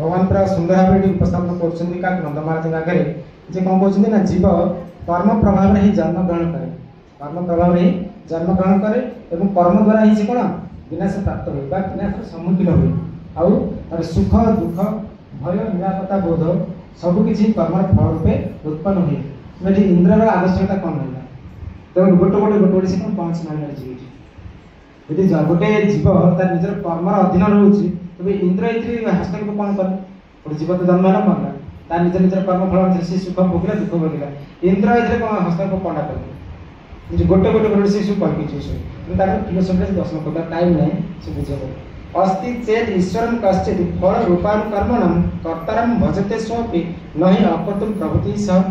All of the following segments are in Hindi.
भगवान पूरा सुंदर भाव उपस्थापन कर नंद महाराज आगे जे कौन कहते ना जीव कर्म प्रभाव में ही जन्म ग्रहण करे कर्म प्रभाव में ही जन्म ग्रहण करे और कर्म द्वारा ही कौन विनाश प्राप्त हुए विनाश सम्मुखीन हुए आउ सुख दुख भय निरापत्ता बोध सबकि कर्म फल रूपे उत्पन्न हुए इंद्र आवश्यकता कौन रहा तेज गोटे गोटे गोटे गोटे से कौन पहुँच मारी यदि गोटे जीव तार निजर कर्म अधीन रोचे तेज इंद्र ये हस्तक्षेप कौन कर गोटे जीव तो जन्म है मरला तार निज निजर कर्म फल से सुख भोगला दुख भोगला इंद्र ये हस्तक्षेप कौन कर गोटे गोटे गोटे से सब कह फिलोसफी दर्शन करता टाइम ना से बुझे अस्ति चेत ईश्वर कश्चित फल रूपानुकर्मणम कर्तारम भजते स्वपि नहि अपतुम प्रभुति सह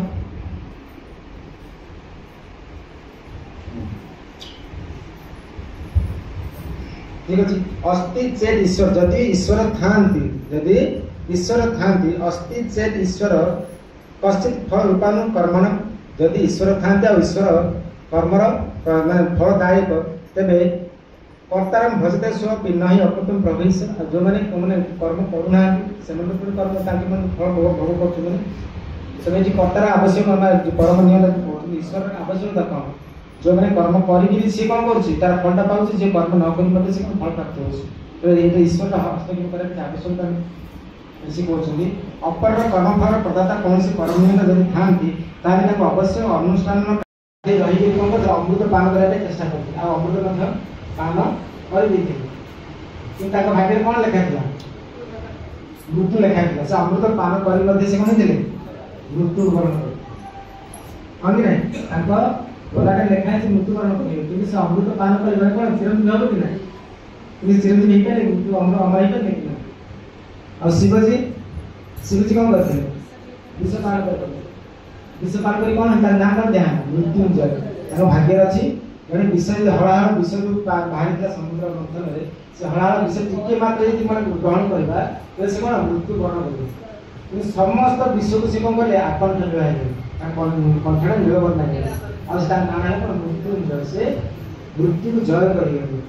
ठीक अच्छे अस्ति चेत ईश्वर जदि ईश्वर थांती अस्ति चेत ईश्वर कश्चित फल रूपानुकर्मणम जदि ईश्वर थांती आ ईश्वर कर्मर फलदायक तेरे कर्तारम भजते स्वपि नहीं अपतुम प्रभु जो मैंने कर्म करूना से कर्म फल भोग कर कर्तार आवश्यक परम नियम ईश्वर आवश्यकता कौन जो मैंने कर्म करी सी कौन करुच्ची तार फलटा पाऊँ जे कर्म न कर सी फल प्राप्त हो ईश्वर हस्तक्षेप करार आवश्यकता नहीं सी कहते अपर कर्मफल प्रदाता कौन से कर्महीन जब था अवश्य अनुष्ठान रही कौन कर अमृत पान कराया चेष्टा करते अमृत पान कर भाग्य कौन लिखा था मृत्यु लिखा था से अमृत पान कर मृत्यु वरण हाँ कि ना गलाटे लिखा है मृत्युवरण करेंगे कि अमृत पान कर कौन चिरंजीवी हम कि ना चिरंजीवी हो पारे मृत्यु अमृत अमर हो पारे कि ना शिवजी कौन करते विष पान करते विष पान कर कौन ना कौन ध्यान मृत्युंजय भाग्य अच्छी जड़े विष हलाहल विष जो बाहरी समुद्र मंथन में से हलाहल विष टिके मात्र यदि ग्रहण करवा तो से कौन मृत्यु वरण करेंगे समस्त विष को सी कौन करें आकंठ कंठे नीलबर्ण नहीं मृत्युंजय से मृत्यु को जय कर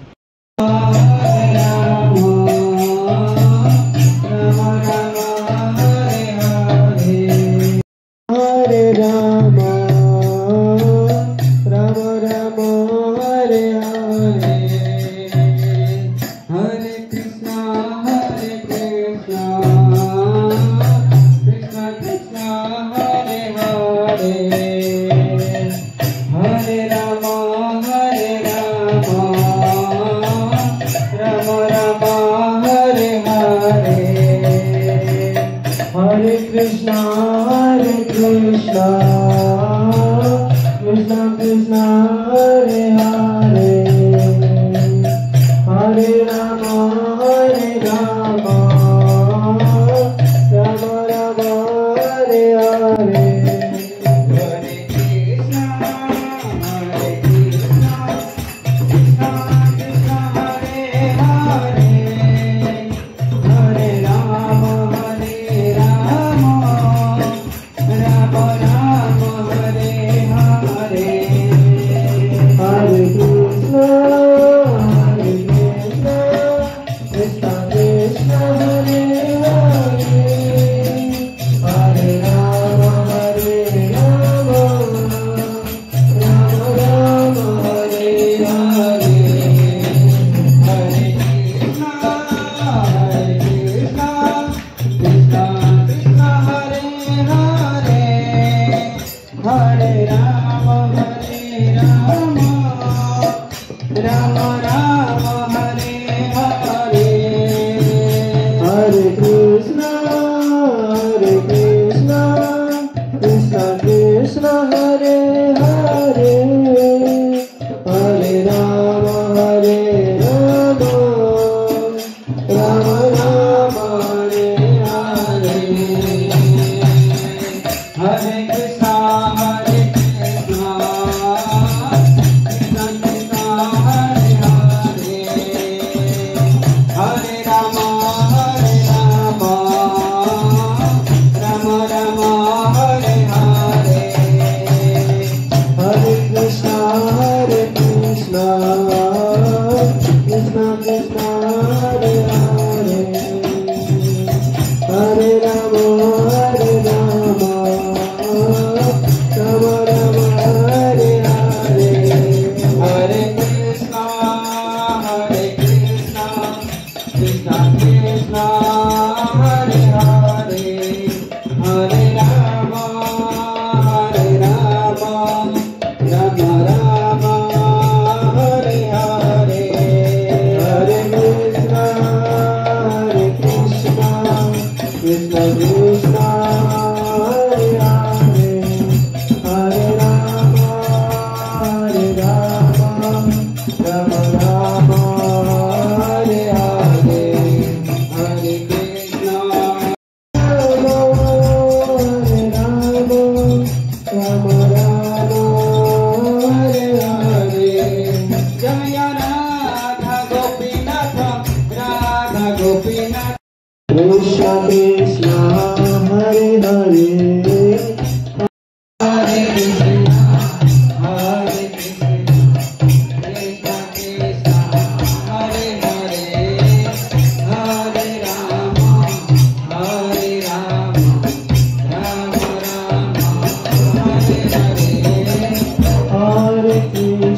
Hare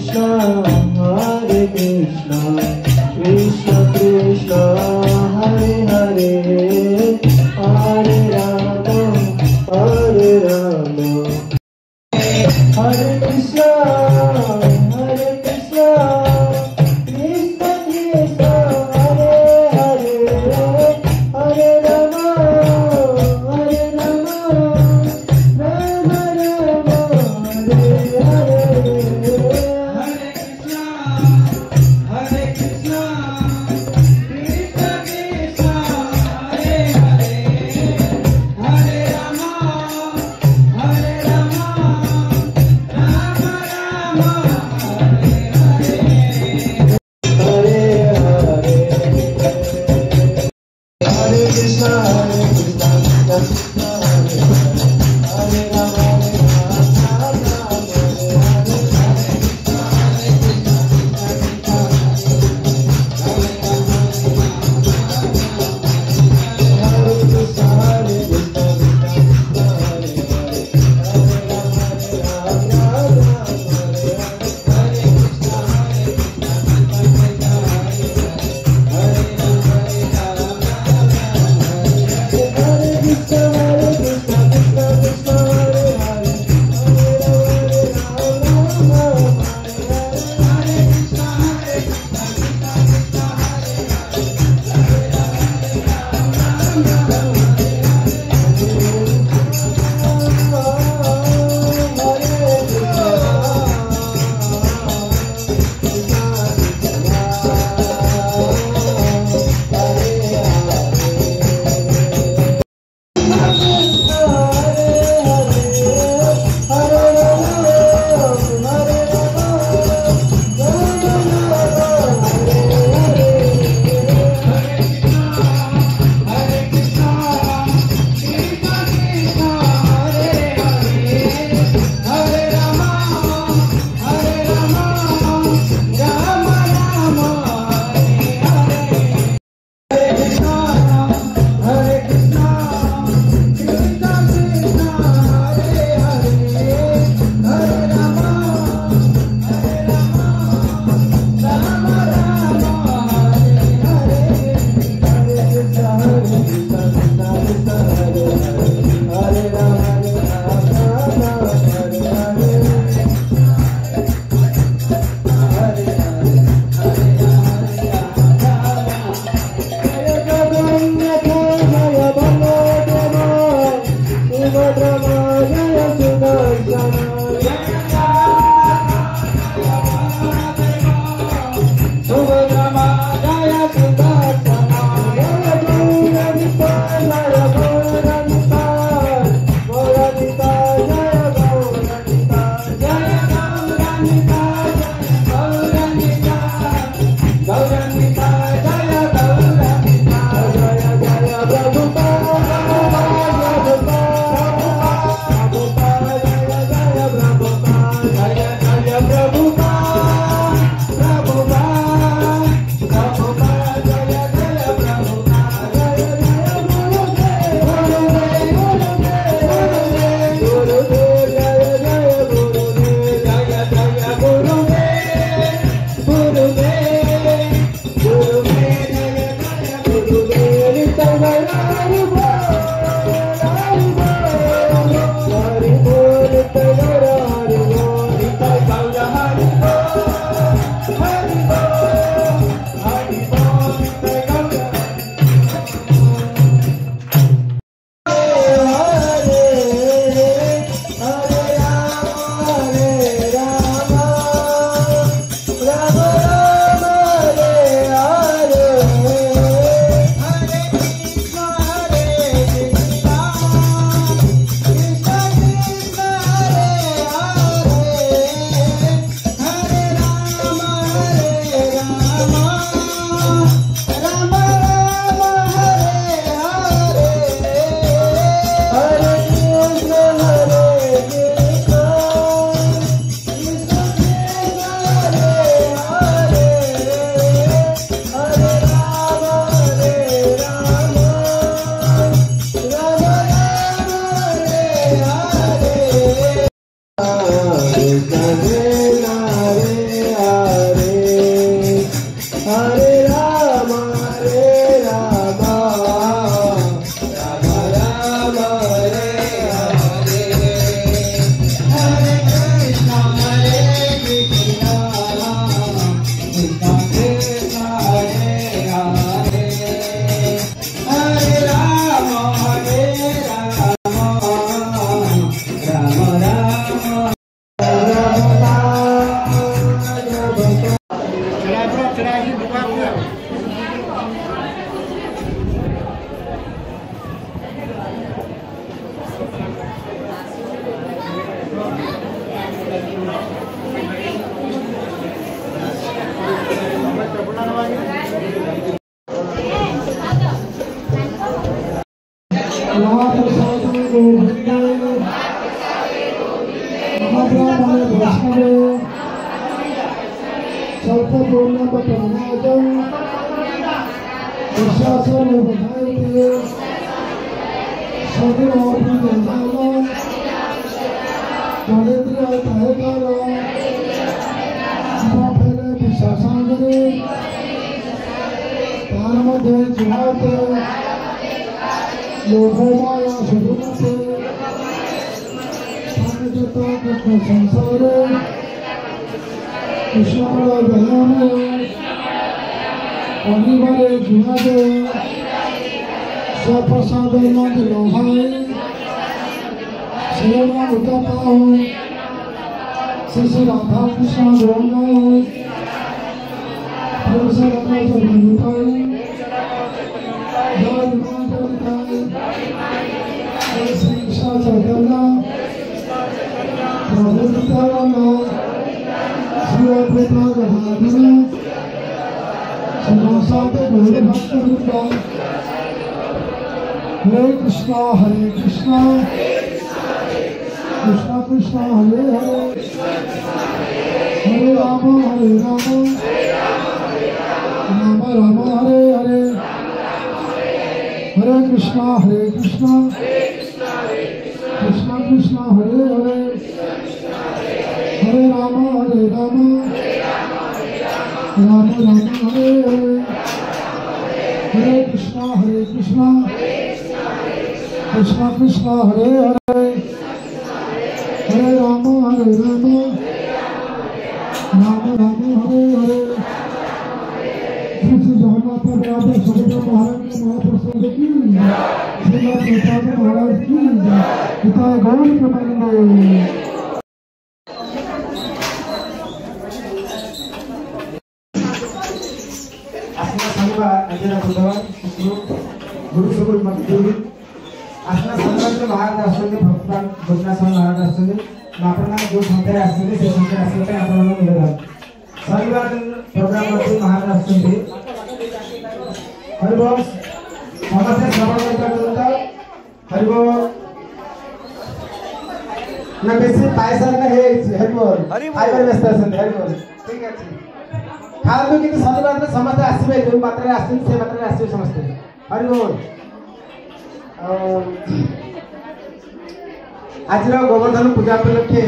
आज गोवर्धन पूजा उपलक्षे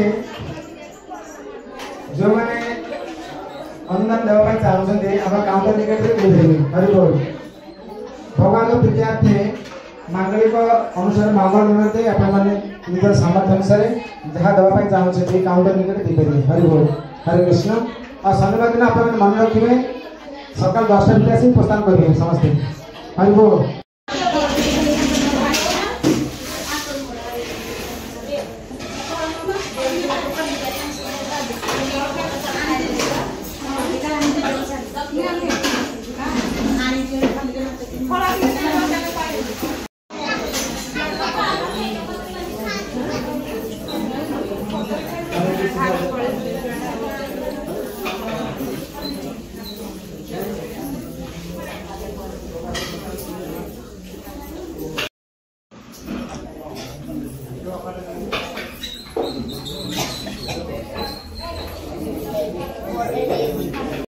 जो मैंने अनुदान देवा चाहते आम काउंटर निकट में हरि बोल भगवान प्रीत्यार्थे मांगलिक अनुसार मंगल निमंते आपने निज सामर्थ्य अनुसार जहाँ देवा चाहते काउंटर निकट दे हरि बोल हरे कृष्ण और शनिवार दिन आप मन रखिए सकाल 10टा भितर आसी प्रस्थान करेंगे समस्ते। हरि बोल।